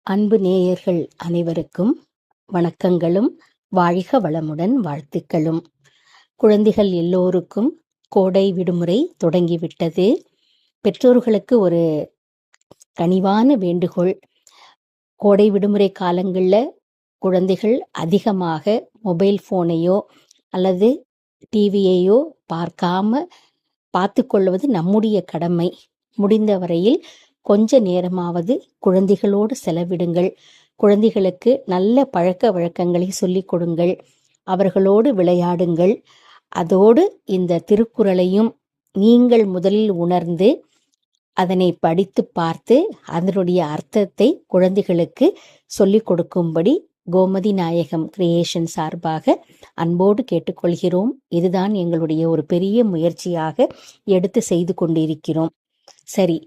அன்பு நேயர்கள் அனைவருக்கும் வணக்கங்களும் வாழ்க வளமுடன் வாழ்த்துக்களும். குழந்தைகள் எல்லோருக்கும் கோடை விடுமுறை தொடங்கிவிட்டது. பெற்றோர்களுக்கு ஒரு கனிவான வேண்டுகோள். கோடை விடுமுறை காலங்களில் குழந்தைகள் அதிகமாக மொபைல் ஃபோனையோ அல்லது டிவியையோ பார்த்து கொள்வது நம்முடைய கடமை. முடிந்த வரையில் கொஞ்ச நேரமாவது குழந்தைகளோடு செலவிடுங்கள். குழந்தைகளுக்கு நல்ல பழக்க வழக்கங்களை சொல்லிக் கொடுங்கள். அவர்களோடு விளையாடுங்கள். அதோடு இந்த திருக்குறளையும் நீங்கள் முதலில் உணர்ந்து அதனை படித்து பார்த்து அதனுடைய அர்த்தத்தை குழந்தைகளுக்கு சொல்லிக் கொடுக்கும்படி கோமதி நாயகம் கிரியேஷன் சார்பாக அன்போடு கேட்டுக்கொள்கிறோம். இதுதான் எங்களுடைய ஒரு பெரிய முயற்சியாக எடுத்து செய்து கொண்டிருக்கிறோம். சரி,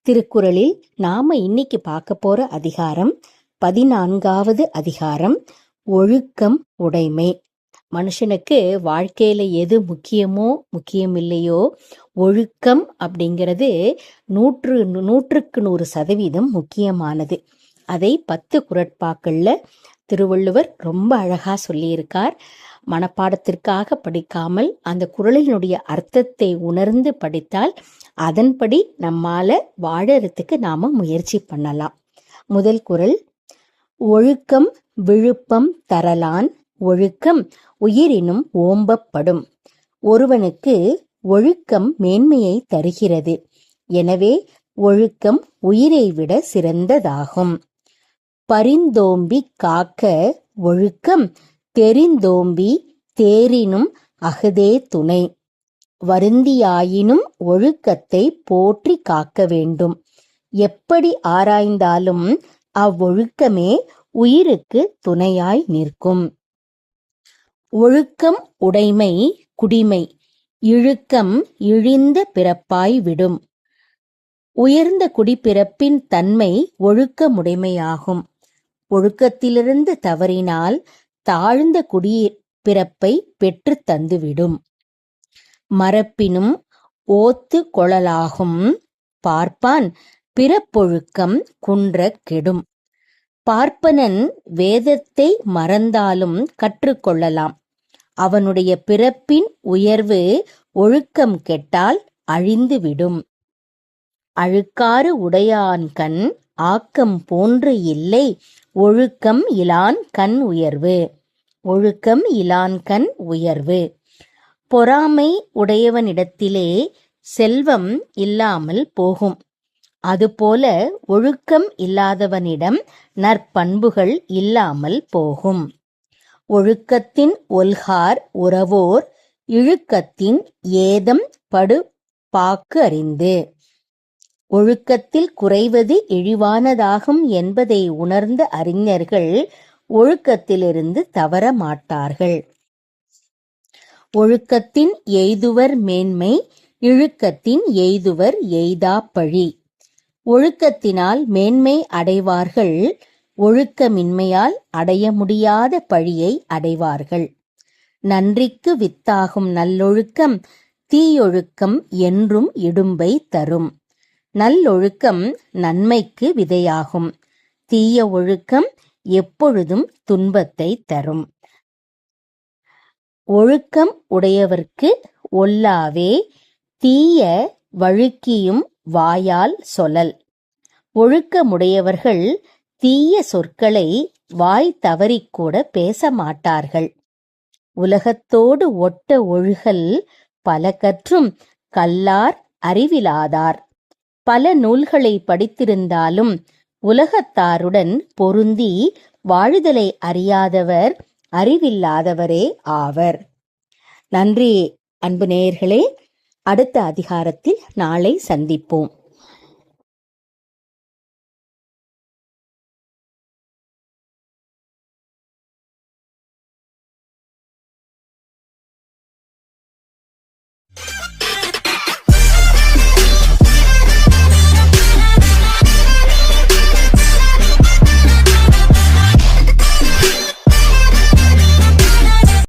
திருக்குறளில் நாம இன்னைக்கு பார்க்க போற அதிகாரம் 14வது அதிகாரம், ஒழுக்கம் உடைமை. மனுஷனுக்கு வாழ்க்கையில எது முக்கியம் இல்லையோ, ஒழுக்கம் அப்படிங்கிறது 100க்கு 100% முக்கியமானது. அதை 10 குறட்பாக்கள்ல திருவள்ளுவர் ரொம்ப அழகா சொல்லியிருக்கார். மனப்பாடத்திற்காக படிக்காமல் அந்த குறளினுடைய அர்த்தத்தை உணர்ந்து படித்தால் அதன்படி நம்மால வாழறதுக்கு நாம முயற்சி பண்ணலாம். முதல் குறள், ஒழுக்கம் விழுப்பம் தரலான் ஒழுக்கம் உயிரினும் ஓம்பப்படும். ஒருவனுக்கு ஒழுக்கம் மேன்மையை தருகிறது. எனவே ஒழுக்கம் உயிரை விட சிறந்ததாகும். பரிந்தோம்பி காக்க ஒழுக்கம் தெரிந்தோம்பி தேரினும் அஃதே துணை. வருந்தியாயினும் ஒழுக்கத்தை போற்றி காக்க வேண்டும். எப்படி ஆராய்ந்தாலும் அவ்வொழுக்கமே உயிருக்கு துணையாய் நிற்கும். ஒழுக்கம் உடைமை குடிமை. இழுக்கம் இழிந்த பிறப்பாய் விடும். உயர்ந்த குடிப்பிறப்பின் தன்மை ஒழுக்கமுடைமையாகும். ஒழுக்கத்திலிருந்து தவறினால் தாழ்ந்த குடிப்பிறப்பை பெற்று தந்துவிடும். மறப்பினும் ஓத்து கொளலாகும். பார்ப்பான் பிறப்பொழுக்கம் குன்ற கெடும். பார்ப்பனன் வேதத்தை மறந்தாலும் கற்றுக்கொள்ளலாம். அவனுடைய பிறப்பின் உயர்வு ஒழுக்கம் கெட்டால் அழிந்துவிடும். அழுக்காறு உடையான்கண் ஆக்கம் போன்று இல்லை. ஒழுக்கம் இலான்கண் உயர்வு. ஒழுக்கம் இலான்கண் உயர்வு. பொறாமை உடையவனிடத்திலே செல்வம் இல்லாமல் போகும். அதுபோல ஒழுக்கம் இல்லாதவனிடம் நற்பண்புகள் இல்லாமல் போகும். ஒழுக்கத்தின் ஒல்கார் உறவோர் இழுக்கத்தின் ஏதம் படு பாக்கு அறிந்து. ஒழுக்கத்தில் குறைவது இழிவானதாகும் என்பதை உணர்ந்த அறிஞர்கள் ஒழுக்கத்திலிருந்து தவற மாட்டார்கள். ஒழுக்கத்தின் எய்துவர் மேன்மை, இழுக்கத்தின் எய்துவர் எய்தா பழி. ஒழுக்கத்தினால் மேன்மை அடைவார்கள். ஒழுக்கமின்மையால் அடைய முடியாத பழியை அடைவார்கள். நன்றிக்கு வித்தாகும் நல்லொழுக்கம் தீயொழுக்கம் என்றும் இடும்பை தரும். நல்லொழுக்கம் நன்மைக்கு விதையாகும். தீய ஒழுக்கம் எப்பொழுதும் துன்பத்தை தரும். ஒழுக்கம் உடையவர்க்கு ஒல்லாவே தீய வழுக்கியும் வாயால் சொல்லல். ஒழுக்கமுடையவர்கள் தீய சொற்களை வாய் தவறிக்கூட பேச மாட்டார்கள். உலகத்தோடு ஒட்ட ஒழுகல் பல கற்றும் கல்லார் அறிவிலாதார். பல நூல்களை படித்திருந்தாலும் உலகத்தாருடன் பொருந்தி வாழுதலை அறியாதவர் அறிவில்லாதவரே ஆவர். நன்றி அன்பு நேயர்களே. அடுத்த அதிகாரத்தில் நாளை சந்திப்போம்.